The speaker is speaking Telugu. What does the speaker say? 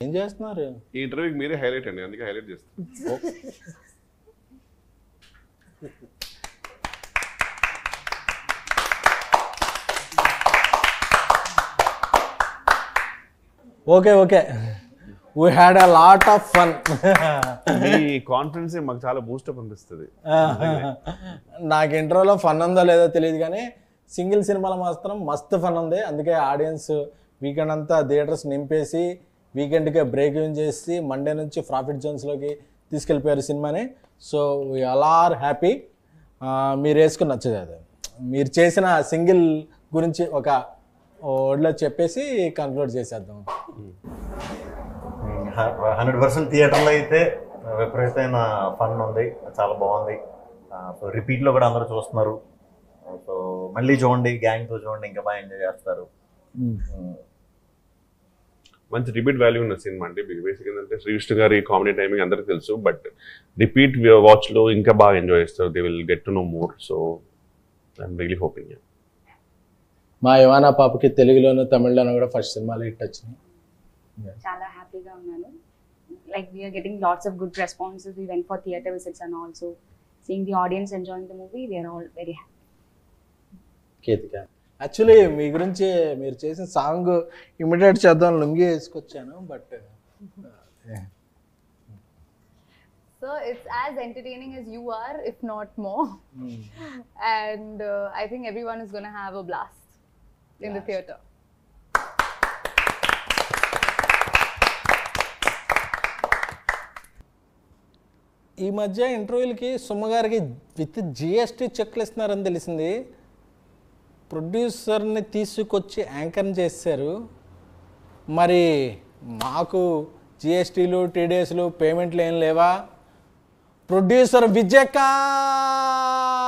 ఏం చేస్తున్నారు? ఈ ఇంటర్వ్యూకి మీరే హైలైట్ అండి, అందుకే హైలైట్ చేస్తాను. Okay okay, we had a lot of fun. Me confidence మాకు చాలా బూస్టప్ అనిపిస్తుంది. నాకు ఇంట్రోలో ఫన్ ఉందో లేదో తెలియదు కానీ సింగిల్ సినిమాలో మాత్రం మస్తు ఫన్ ఉంది. అందుకే ఆడియన్స్ వీకెండ్ అంతా థియేటర్స్ నింపేసి వీకెండ్కే బ్రేక్ ఇన్ చేసి మండే నుంచి ప్రాఫిట్ జోన్స్లోకి తీసుకెళ్ళిపోయారు సినిమాని. So we all are happy. మీరు వేసుకుని నచ్చదు అది, మీరు చేసిన సింగిల్ గురించి ఒక వర్డ్లో చెప్పేసి కన్క్లూడ్ చేసేద్దాం. 100% థియేటర్లో అయితే విపరీతమైన ఫన్ ఉంది, చాలా బాగుంది. సో రిపీట్లో కూడా అందరూ చూస్తున్నారు. సో మళ్ళీ చూడండి, గ్యాంగ్తో చూడండి, ఇంకా బాగా ఎంజాయ్ చేస్తారు. మంచి రిపీట్ వాల్యూ ఉన్న సినిమా అండి. బేసిక్ ఏంటంటే శ్రీకృష్ణ గారి కామెడీ టైమింగ్ అందరికీ తెలుసు, బట్ రిపీట్ వాచ్లో ఇంకా బాగా ఎంజాయ్ చేస్తారు. They will get to know more. So I'm really hoping. మా యువానా పాపకి తెలుగులోను తమిళ్లోను కూడా ఫస్ట్ సినిమాలో హిట్ వచ్చినాయి. చాలా హ్యాపీగా ఉన్నాను. Like we are getting lots of good responses. We went for theatre visits and also seeing the audience enjoying the movie. We are all very happy. Ketika, actually మీ గురించి మీరు చేసిన సాంగ్ ఇమిడియేట్ చేద్దాం లుంగి వేసుకొచ్చాను, but So it's as entertaining as you are, if not more. And I think everyone is going to have a blast in the theatre. ఈ మధ్య ఇంటర్వ్యూలకి సుమ్మగారికి విత్ జిఎస్టీ చెక్లు ఇస్తున్నారని తెలిసింది. ప్రొడ్యూసర్ని తీసుకొచ్చి యాంకర్ని చేశారు. మరి మాకు జిఎస్టీలు టీడీఎస్లు పేమెంట్లు ఏం లేవా? ప్రొడ్యూసర్ విజయకాంత్